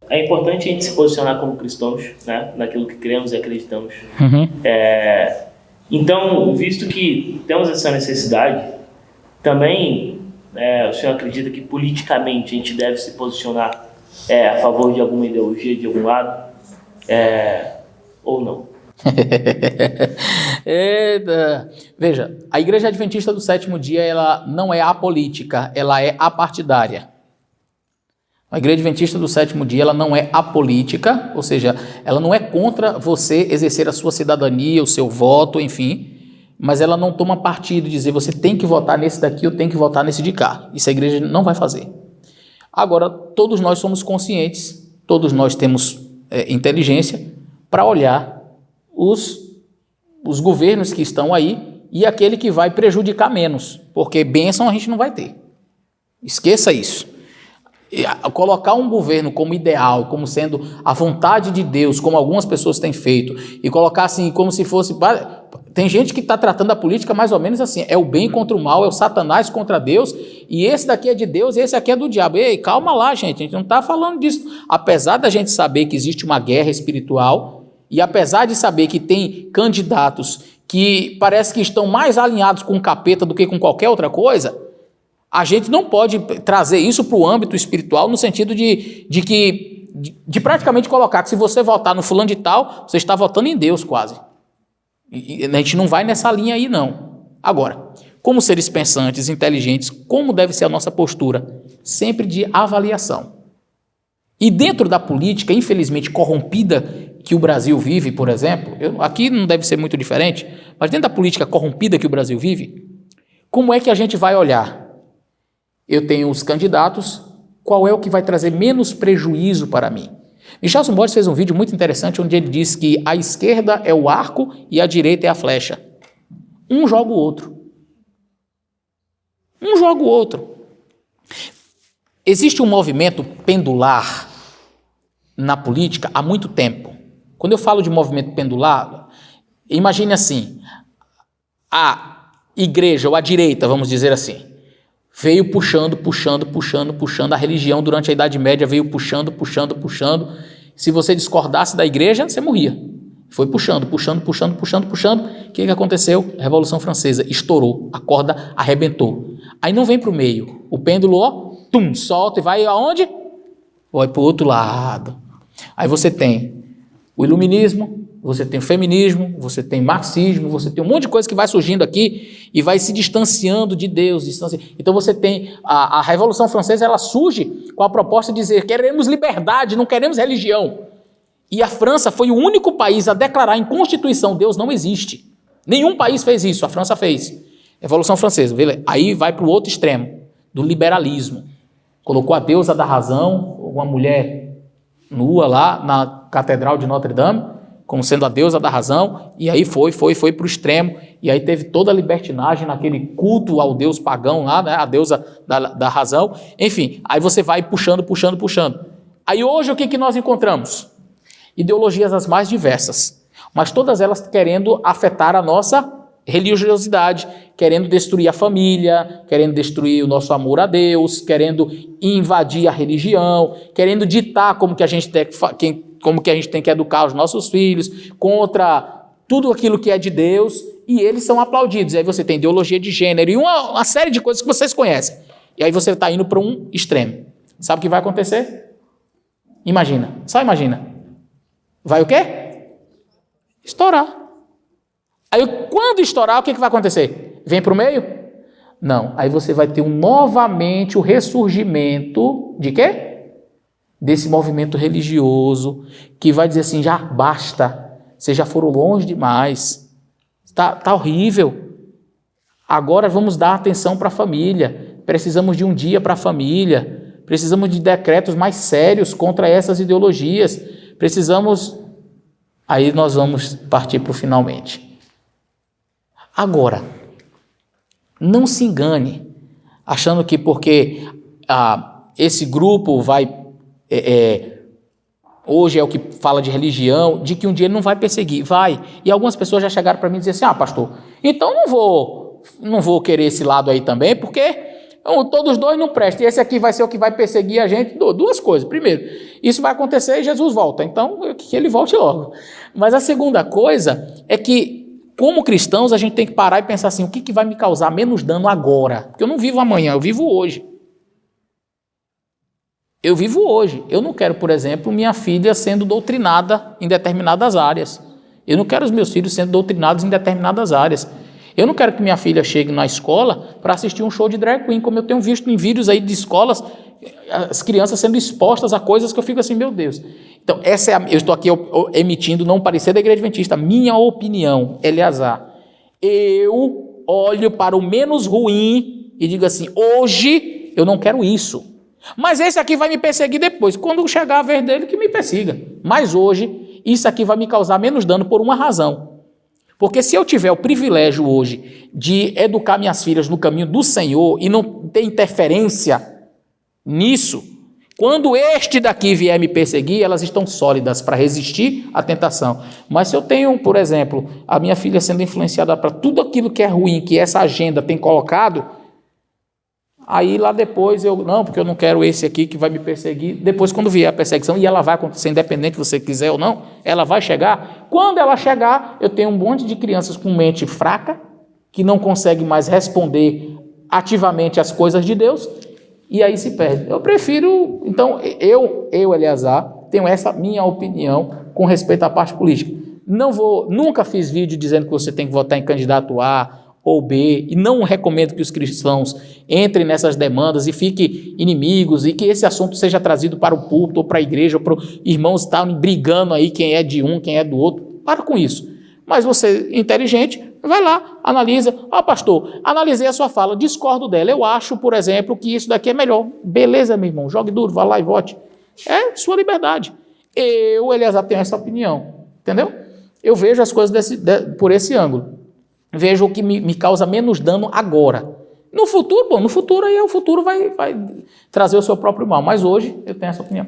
é importante a gente se posicionar como cristãos, né, naquilo que cremos e acreditamos. Então, visto que temos essa necessidade, também o senhor acredita que politicamente a gente deve se posicionar a favor de alguma ideologia, de algum lado, ou não? Veja, a Igreja Adventista do Sétimo Dia, ela não é apolítica, ela é apartidária. A Igreja Adventista do Sétimo Dia, ela não é apolítica, ou seja, ela não é contra você exercer a sua cidadania, o seu voto, enfim, mas ela não toma partido de dizer você tem que votar nesse daqui ou tem que votar nesse de cá. Isso a igreja não vai fazer. Agora, todos nós somos conscientes, todos nós temos inteligência para olhar os governos que estão aí e aquele que vai prejudicar menos, porque bênção a gente não vai ter. Esqueça isso. Colocar um governo como ideal, como sendo a vontade de Deus, como algumas pessoas têm feito, e colocar assim como se fosse... Tem gente que está tratando a política mais ou menos assim, é o bem contra o mal, é o Satanás contra Deus, e esse daqui é de Deus e esse aqui é do diabo. Ei, calma lá, gente, a gente não está falando disso. Apesar da gente saber que existe uma guerra espiritual, e apesar de saber que tem candidatos que parece que estão mais alinhados com o capeta do que com qualquer outra coisa, a gente não pode trazer isso para o âmbito espiritual no sentido de praticamente colocar que se você votar no fulano de tal, você está votando em Deus quase. E a gente não vai nessa linha aí não. Agora, como seres pensantes, inteligentes, como deve ser a nossa postura? Sempre de avaliação. E dentro da política, infelizmente corrompida que o Brasil vive, por exemplo, aqui não deve ser muito diferente, mas dentro da política corrompida que o Brasil vive, como é que a gente vai olhar? Eu tenho os candidatos, qual é o que vai trazer menos prejuízo para mim? Michelson Borges fez um vídeo muito interessante onde ele diz que a esquerda é o arco e a direita é a flecha. Um joga o outro. Um joga o outro. Existe um movimento pendular na política há muito tempo. Quando eu falo de movimento pendular, imagine assim, a igreja ou a direita, vamos dizer assim, veio puxando, a religião durante a Idade Média veio puxando. Se você discordasse da igreja, você morria. Foi puxando. O que aconteceu? A Revolução Francesa estourou, a corda arrebentou. Aí não vem para o meio. O pêndulo, solta e vai aonde? Vai para o outro lado. Aí você tem o iluminismo, você tem o feminismo, você tem marxismo, você tem um monte de coisa que vai surgindo aqui e vai se distanciando de Deus. Então você tem a Revolução Francesa, ela surge com a proposta de dizer queremos liberdade, não queremos religião. E a França foi o único país a declarar em Constituição Deus não existe. Nenhum país fez isso, a França fez. Revolução Francesa. Aí vai para o outro extremo, do liberalismo. Colocou a deusa da razão, uma mulher nua lá na Catedral de Notre Dame, como sendo a deusa da razão, e aí foi para o extremo, e aí teve toda a libertinagem naquele culto ao deus pagão lá, né, a deusa da razão, enfim, aí você vai puxando. Aí hoje o que nós encontramos? Ideologias as mais diversas, mas todas elas querendo afetar a nossa religiosidade, querendo destruir a família, querendo destruir o nosso amor a Deus, querendo invadir a religião, querendo ditar como que a gente tem que educar os nossos filhos, contra tudo aquilo que é de Deus, e eles são aplaudidos. Aí você tem ideologia de gênero e uma série de coisas que vocês conhecem. E aí você está indo para um extremo. Sabe o que vai acontecer? Só imagina. Vai o quê? Estourar. Aí quando estourar, o que vai acontecer? Vem para o meio? Não. Aí você vai ter novamente o ressurgimento de quê? Desse movimento religioso que vai dizer assim, já basta, vocês já foram longe demais, tá horrível, agora vamos dar atenção para a família, precisamos de um dia para a família, precisamos de decretos mais sérios contra essas ideologias, aí nós vamos partir para o finalmente. Agora, não se engane, achando que porque esse grupo vai... hoje é o que fala de religião, de que um dia ele não vai perseguir, vai. E algumas pessoas já chegaram para mim e dizer assim, pastor, então não vou querer esse lado aí também, porque todos os dois não prestam. E esse aqui vai ser o que vai perseguir a gente. Duas coisas. Primeiro, isso vai acontecer e Jesus volta. Então, que ele volte logo. Mas a segunda coisa é que, como cristãos, a gente tem que parar e pensar assim, o que vai me causar menos dano agora? Porque eu não vivo amanhã, eu vivo hoje. Eu vivo hoje. Eu não quero, por exemplo, minha filha sendo doutrinada em determinadas áreas. Eu não quero os meus filhos sendo doutrinados em determinadas áreas. Eu não quero que minha filha chegue na escola para assistir um show de drag queen, como eu tenho visto em vídeos aí de escolas, as crianças sendo expostas a coisas que eu fico assim, meu Deus. Então, eu estou aqui emitindo, não parecer da Igreja Adventista, minha opinião, Eleazar. Eu olho para o menos ruim e digo assim, hoje eu não quero isso. Mas esse aqui vai me perseguir depois. Quando chegar a vez dele, que me persiga. Mas hoje, isso aqui vai me causar menos dano por uma razão. Porque se eu tiver o privilégio hoje de educar minhas filhas no caminho do Senhor e não ter interferência nisso, quando este daqui vier me perseguir, elas estão sólidas para resistir à tentação. Mas se eu tenho, por exemplo, a minha filha sendo influenciada para tudo aquilo que é ruim, que essa agenda tem colocado, aí lá depois porque eu não quero esse aqui que vai me perseguir. Depois, quando vier a perseguição, e ela vai acontecer, independente se você quiser ou não, ela vai chegar. Quando ela chegar, eu tenho um monte de crianças com mente fraca, que não consegue mais responder ativamente às coisas de Deus, e aí se perde. Eu prefiro, então, eu Eleazar, tenho essa minha opinião com respeito à parte política. Nunca fiz vídeo dizendo que você tem que votar em candidato A ou B, e não recomendo que os cristãos entrem nessas demandas e fiquem inimigos, e que esse assunto seja trazido para o púlpito, ou para a igreja, ou para irmãos estarem brigando aí quem é de um, quem é do outro. Para com isso. Mas você, inteligente, vai lá, analisa. Pastor, analisei a sua fala, discordo dela. Eu acho, por exemplo, que isso daqui é melhor. Beleza, meu irmão, jogue duro, vá lá e vote. É sua liberdade. Eu, Eleazar, tenho essa opinião. Entendeu? Eu vejo as coisas por esse ângulo. Vejo o que me causa menos dano agora. No futuro, aí o futuro vai trazer o seu próprio mal. Mas hoje eu tenho essa opinião.